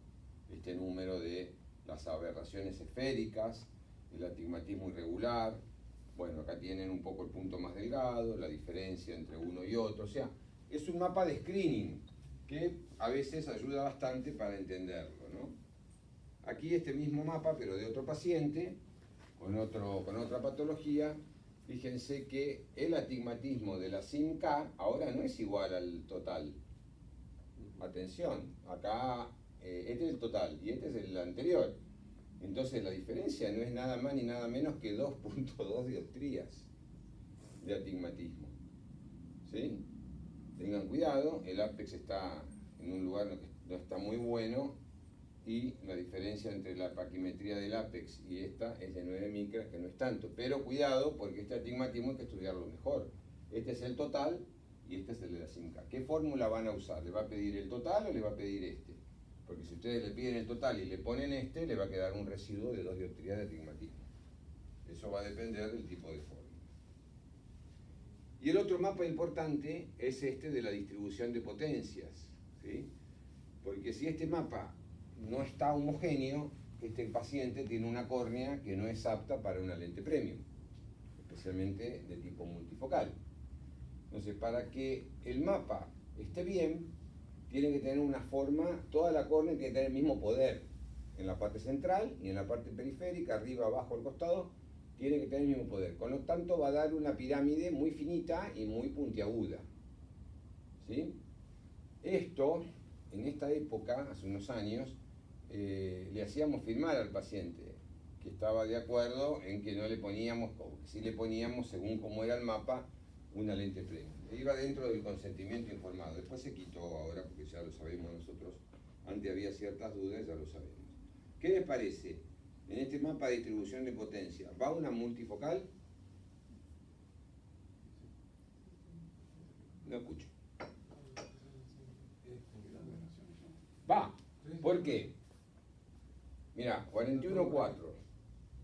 Este número de las aberraciones esféricas, el astigmatismo irregular. Bueno, acá tienen un poco el punto más delgado, la diferencia entre uno y otro. O sea, es un mapa de screening que a veces ayuda bastante para entenderlo, ¿no? Aquí este mismo mapa, pero de otro paciente, con otra patología. Fíjense que el astigmatismo de la SIM-K ahora no es igual al total. Atención, acá este es el total y este es el anterior. Entonces la diferencia no es nada más ni nada menos que 2.2 dioptrías de astigmatismo. ¿Sí? Tengan cuidado, el ápex está en un lugar que no está muy bueno, y la diferencia entre la paquimetría del ápex y esta es de 9 micras, que no es tanto. Pero cuidado, porque este astigmatismo hay que estudiarlo mejor. Este es el total y este es el de la SIM-K. ¿Qué fórmula van a usar? ¿Le va a pedir el total o le va a pedir este? Porque si ustedes le piden el total y le ponen este, le va a quedar un residuo de 2 dioptrías de astigmatismo. Eso va a depender del tipo de fórmula. Y el otro mapa importante es este de la distribución de potencias, ¿sí? Porque si este mapa no está homogéneo, este paciente tiene una córnea que no es apta para una lente premium, especialmente de tipo multifocal. Entonces, para que el mapa esté bien, tiene que tener una forma, toda la córnea tiene que tener el mismo poder en la parte central y en la parte periférica, arriba, abajo, al costado, tiene que tener el mismo poder. Con lo tanto, va a dar una pirámide muy finita y muy puntiaguda, ¿sí? Esto, en esta época, hace unos años, le hacíamos firmar al paciente que estaba de acuerdo en que no le poníamos, o que sí le poníamos, según cómo era el mapa, una lente premium. Iba dentro del consentimiento informado. Después se quitó ahora, porque ya lo sabemos nosotros. Antes había ciertas dudas, ya lo sabemos. ¿Qué les parece? En este mapa de distribución de potencia, ¿va una multifocal? No escucho. Va. ¿Por qué? Mirá, 41.4,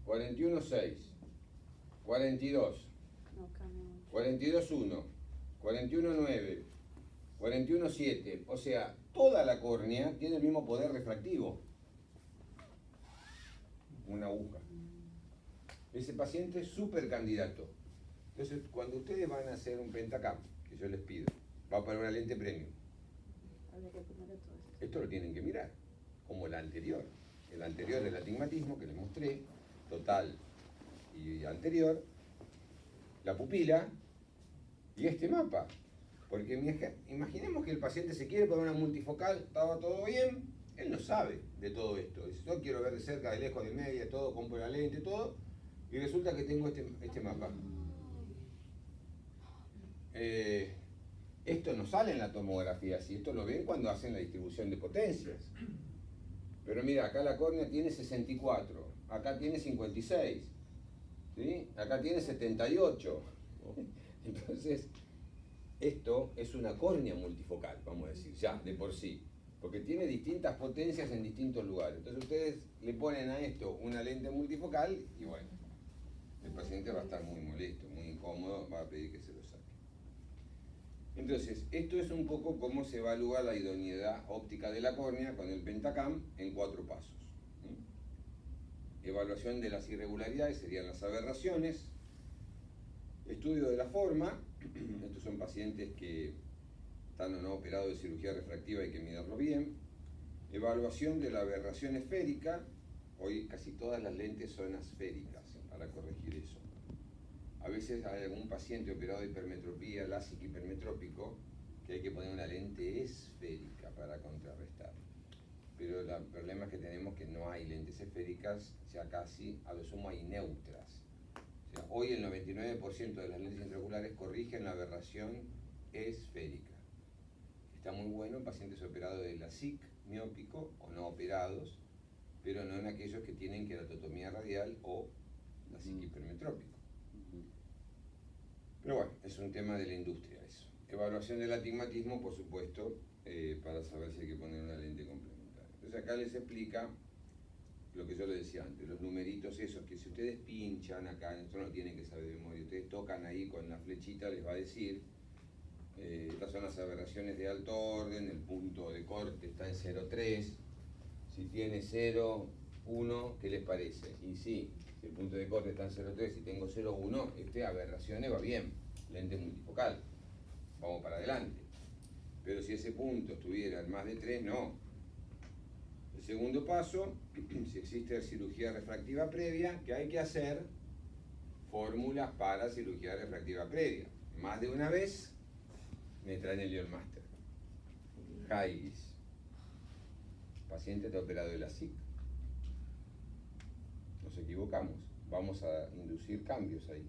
41.6, 42, No cambia mucho. 42.1, 41.9, 41.7. O sea, toda la córnea tiene el mismo poder refractivo. Una aguja. Ese paciente es súper candidato. Entonces, cuando ustedes van a hacer un pentacam, que yo les pido, va para una lente premium. Habría que ponerle todo esto. Esto lo tienen que mirar, como la anterior. El anterior del astigmatismo que les mostré, total y anterior, la pupila y este mapa. Porque imaginemos que el paciente se quiere poner una multifocal, estaba todo bien, él no sabe de todo esto. Dice, yo quiero ver de cerca, de lejos, de media, todo, compro la lente, todo, y resulta que tengo este mapa. Esto no sale en la tomografía, si esto lo ven cuando hacen la distribución de potencias. Pero mira, acá la córnea tiene 64, acá tiene 56, ¿sí? Acá tiene 78. Entonces, esto es una córnea multifocal, vamos a decir, ya, de por sí. Porque tiene distintas potencias en distintos lugares. Entonces ustedes le ponen a esto una lente multifocal y bueno, el paciente va a estar muy molesto, muy incómodo, va a pedir que se lo saque. Entonces, esto es un poco cómo se evalúa la idoneidad óptica de la córnea con el pentacam en 4 pasos. Evaluación de las irregularidades, serían las aberraciones. Estudio de la forma, estos son pacientes que están o no operados de cirugía refractiva, hay que mirarlo bien. Evaluación de la aberración esférica, hoy casi todas las lentes son asféricas para corregir eso. A veces hay algún paciente operado de hipermetropía, lásico hipermetrópico, que hay que poner una lente esférica para contrarrestar. Pero el problema es que tenemos que no hay lentes esféricas, ya casi, a lo sumo hay neutras. O sea, hoy el 99% de las lentes intraoculares corrigen la aberración esférica. Está muy bueno en pacientes operados de LASIK miópico o no operados, pero no en aquellos que tienen queratotomía radial o LASIK hipermetrópico. Pero bueno, es un tema de la industria eso. Evaluación del astigmatismo, por supuesto, para saber si hay que poner una lente complementaria. Entonces acá les explica lo que yo les decía antes, los numeritos esos, que si ustedes pinchan acá, esto no tienen que saber de memoria, ustedes tocan ahí con la flechita, les va a decir, estas son las aberraciones de alto orden, el punto de corte está en 0,3, si tiene 0,1, ¿qué les parece? Y sí, si el punto de corte está en 0,3 y tengo 0,1, aberraciones va bien, lente multifocal, vamos para adelante. Pero si ese punto estuviera en más de 3, no. El segundo paso, si existe cirugía refractiva previa, ¿qué hay que hacer? Fórmulas para cirugía refractiva previa. Más de una vez me traen el Lyon Master. Haigis. Paciente está operado de la SIC. Nos equivocamos. Vamos a inducir cambios ahí.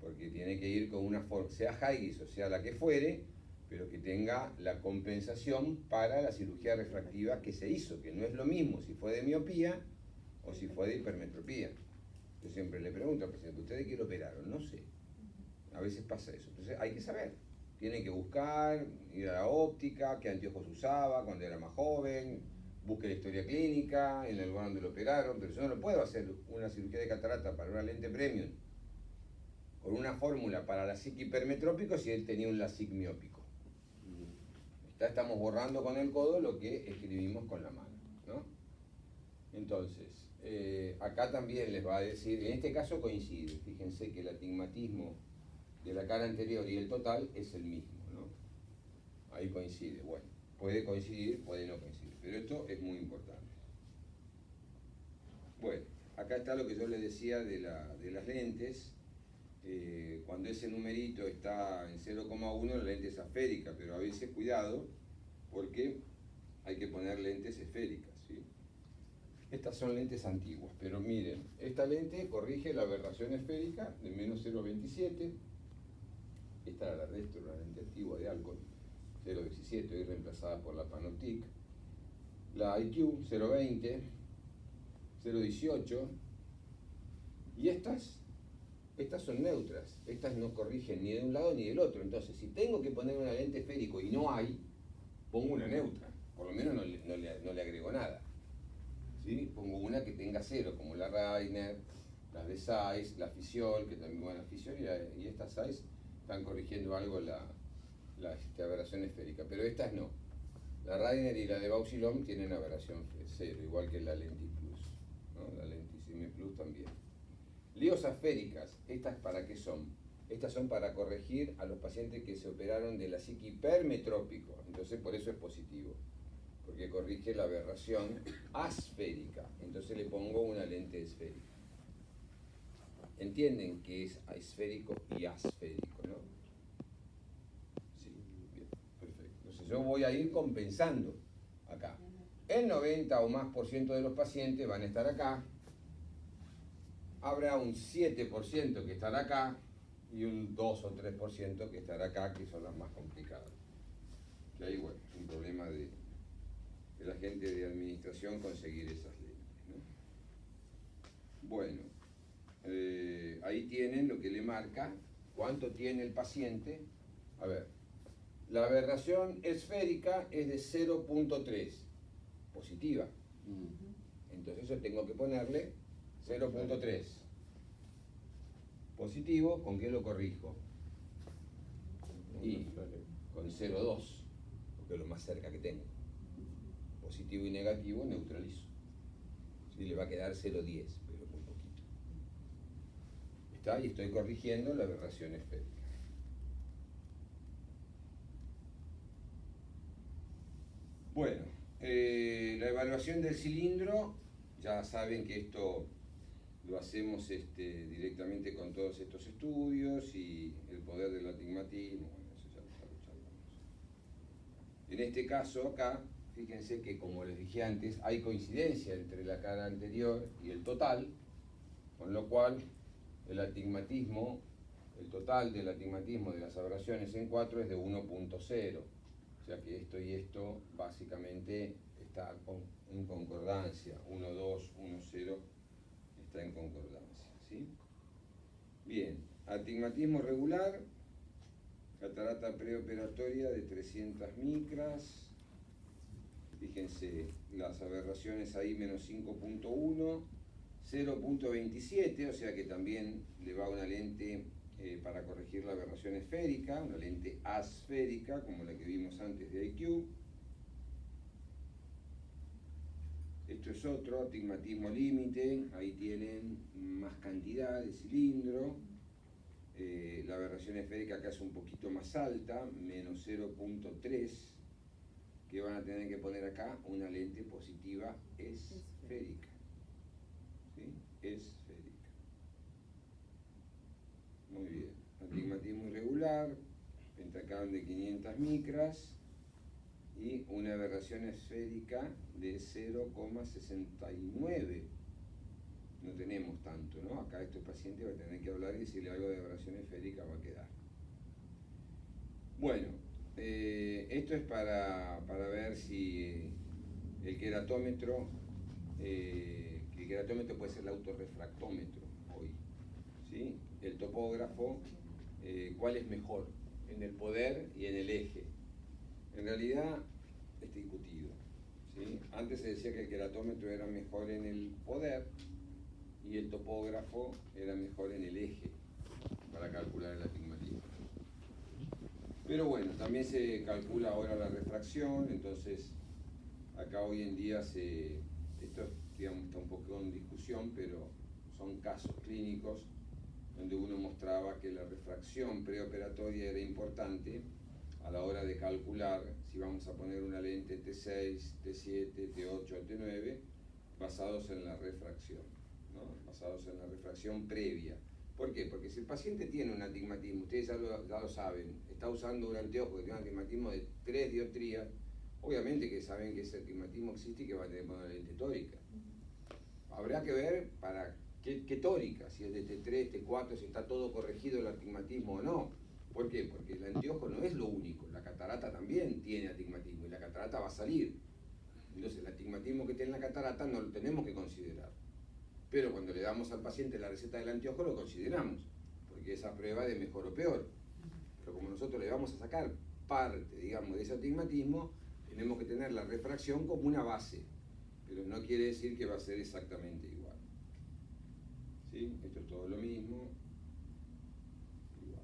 Porque tiene que ir con una forma, sea Haigis o sea la que fuere, pero que tenga la compensación para la cirugía refractiva que se hizo, que no es lo mismo si fue de miopía o si fue de hipermetropía. Yo siempre le pregunto al paciente, ¿ustedes qué lo operaron? No sé. A veces pasa eso. Entonces hay que saber. Tienen que buscar, ir a la óptica, qué anteojos usaba cuando era más joven, busque la historia clínica, en el lugar donde lo operaron, pero yo no lo puedo hacer una cirugía de catarata para una lente premium con una fórmula para LASIK hipermetrópico si él tenía un LASIK miópico. Estamos borrando con el codo lo que escribimos con la mano, ¿no? Entonces, acá también les va a decir, en este caso coincide, fíjense que el astigmatismo de la cara anterior y el total es el mismo, ¿no? Ahí coincide, bueno, puede coincidir, puede no coincidir, pero esto es muy importante. Bueno, acá está lo que yo les decía de las lentes. Cuando ese numerito está en 0,1 la lente es esférica, pero a veces cuidado porque hay que poner lentes esféricas, ¿sí? Estas son lentes antiguas, pero miren, esta lente corrige la aberración esférica de menos 0,27. Esta era la Restro, una lente antigua de Alcon, 0,17, hoy reemplazada por la Panoptic. La IQ 0,20, 0,18, y estas son neutras, estas no corrigen ni de un lado ni del otro. Entonces, si tengo que poner una lente esférico y no hay, pongo una neutra, por lo menos no le agrego nada, ¿sí? Pongo una que tenga 0, como la Reiner, las de Zeiss, la Fisiol, que también van a Fisiol, y estas Zeiss están corrigiendo algo la aberración esférica, pero estas no. La Reiner y la de Bauxilom tienen aberración 0, igual que la Lentis Plus, ¿no? La Lentissime Plus también. Líos esféricas, ¿estas para qué son? Estas son para corregir a los pacientes que se operaron de LASIK hipermetrópico, entonces por eso es positivo, porque corrige la aberración asférica, entonces le pongo una lente esférica. ¿Entienden que es asférico y asférico, no? Sí, bien, perfecto. Entonces yo voy a ir compensando acá. El 90 o más % de los pacientes van a estar acá. Habrá un 7% que estará acá y un 2 o 3% que estará acá, que son las más complicadas. Que ahí, bueno, es un problema de la gente de administración conseguir esas lentes, ¿no? Bueno, ahí tienen lo que le marca, cuánto tiene el paciente. A ver, la aberración esférica es de 0,3, positiva. Entonces yo tengo que ponerle 0,3. Positivo, ¿con qué lo corrijo? Y con 0,2, porque es lo más cerca que tengo. Positivo y negativo neutralizo. Sí, le va a quedar 0,10, pero muy poquito. ¿Está? Y estoy corrigiendo la aberración esférica. Bueno, la evaluación del cilindro, ya saben que esto lo hacemos directamente con todos estos estudios y el poder del astigmatismo, bueno, eso ya lo charlamos. En este caso acá, fíjense que como les dije antes, hay coincidencia entre la cara anterior y el total, con lo cual el astigmatismo, el total del astigmatismo de las aberraciones en 4 es de 1,0. O sea que esto y esto básicamente está en concordancia, 1,2, 1,0 está en concordancia, ¿sí? Bien, astigmatismo regular, catarata preoperatoria de 300 micras, fíjense las aberraciones ahí menos 5,1, 0,27, o sea que también le va una lente para corregir la aberración esférica, una lente asférica como la que vimos antes de IQ. Esto es otro, astigmatismo límite, ahí tienen más cantidad de cilindro. La aberración esférica acá es un poquito más alta, menos 0,3, que van a tener que poner acá una lente positiva esférica. ¿Sí? Esférica. Muy bien. Astigmatismo irregular, pentacam de 500 micras y una aberración esférica de 0,69. No tenemos tanto, ¿no? Acá este paciente va a tener que hablar y si le algo de aberración esférica va a quedar. Bueno, esto es para ver si el queratómetro, puede ser el autorrefractómetro hoy, ¿sí? El topógrafo, ¿cuál es mejor? En el poder y en el eje. En realidad es discutido, ¿sí? Antes se decía que el queratómetro era mejor en el poder y el topógrafo era mejor en el eje. para calcular el astigmatismo. Pero bueno, también se calcula ahora la refracción, entonces acá hoy en día esto digamos, está un poco en discusión, pero son casos clínicos donde uno mostraba que la refracción preoperatoria era importante a la hora de calcular si vamos a poner una lente T6, T7, T8 o T9 basados en la refracción, ¿no? Basados en la refracción previa. ¿Por qué? Porque si el paciente tiene un astigmatismo, ustedes ya lo saben, está usando un anteojo que tiene un astigmatismo de 3 dioptrías, obviamente que saben que ese astigmatismo existe y que va a tener que poner una lente tórica. Habrá que ver para qué tórica, si es de T3, T4, si está todo corregido el astigmatismo o no. ¿Por qué? Porque el anteojo no es lo único, la catarata también tiene astigmatismo y la catarata va a salir. Entonces el astigmatismo que tiene la catarata no lo tenemos que considerar. Pero cuando le damos al paciente la receta del anteojo lo consideramos, porque esa prueba de mejor o peor. Pero como nosotros le vamos a sacar parte, digamos, de ese astigmatismo, tenemos que tener la refracción como una base, pero no quiere decir que va a ser exactamente igual. ¿Sí? Esto es todo lo mismo. Igual.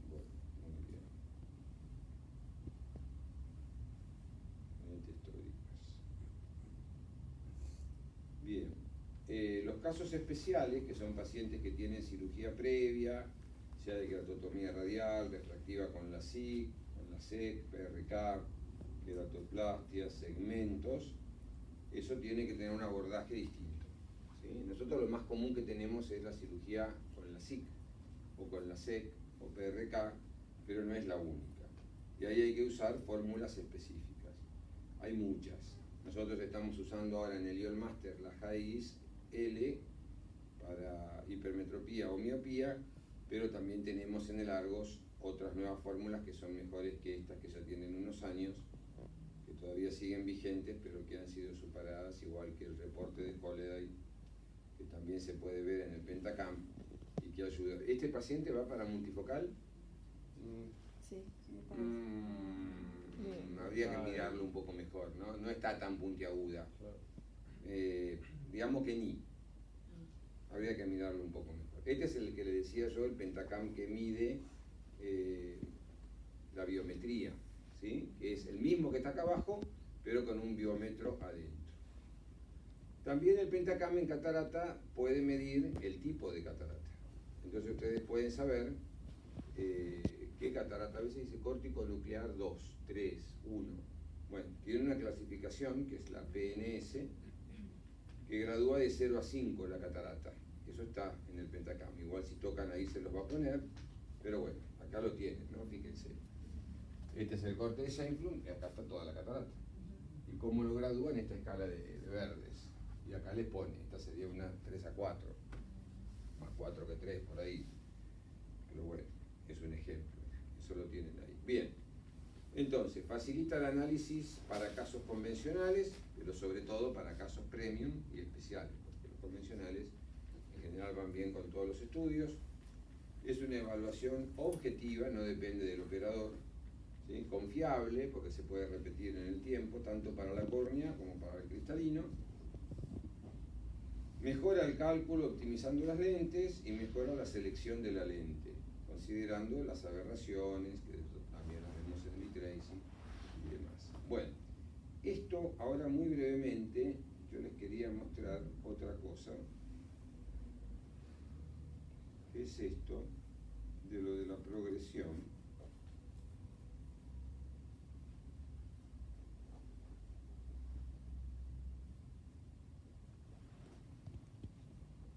Bueno, muy bien. Lentes tóricas. Bien. Los casos especiales, que son pacientes que tienen cirugía previa, sea de keratotomía radial, refractiva con la SIC, con la SEC, PRK, keratoplastia, segmentos, eso tiene que tener un abordaje distinto, ¿sí? Nosotros lo más común que tenemos es la cirugía con la SIC, o con la SEC, o PRK, pero no es la única. Y ahí hay que usar fórmulas específicas. Hay muchas. Nosotros estamos usando ahora en el IOL Master la JAIS L para hipermetropía o miopía, pero también tenemos en el Argos otras nuevas fórmulas que son mejores que estas que ya tienen unos años, que todavía siguen vigentes, pero que han sido superadas, igual que el reporte de Holliday, que también se puede ver en el Pentacam y que ayuda. ¿Este paciente va para multifocal? Sí, me parece. Habría que mirarlo un poco mejor, ¿no? No está tan puntiaguda. Digamos que ni. Habría que mirarlo un poco mejor. Este es el que le decía yo, el Pentacam que mide la biometría, ¿sí? Que es el mismo que está acá abajo, pero con un biómetro adentro. También el Pentacam en catarata puede medir el tipo de catarata. Entonces ustedes pueden saber qué catarata, a veces dice córtico nuclear 2, 3, 1. Bueno, tiene una clasificación que es la PNS, que gradúa de 0 a 5 la catarata. Eso está en el Pentacam. Igual si tocan ahí se los va a poner, pero bueno, acá lo tienen, ¿no? Fíjense. Este es el corte de Scheinflum y acá está toda la catarata. ¿Y cómo lo gradúa en esta escala de verdes? Y acá les pone, esta sería una 3 a 4, más 4 que 3 por ahí. Pero bueno, es un ejemplo, eso lo tienen ahí. Bien, entonces, facilita el análisis para casos convencionales, pero sobre todo para casos premium y especiales, porque los convencionales en general van bien con todos los estudios. Es una evaluación objetiva, no depende del operador, ¿sí? Confiable, porque se puede repetir en el tiempo, tanto para la córnea como para el cristalino. Mejora el cálculo optimizando las lentes y mejora la selección de la lente, considerando las aberraciones, que también las vemos en el tracing y demás. Bueno, esto ahora muy brevemente yo les quería mostrar otra cosa, que es esto de lo de la progresión.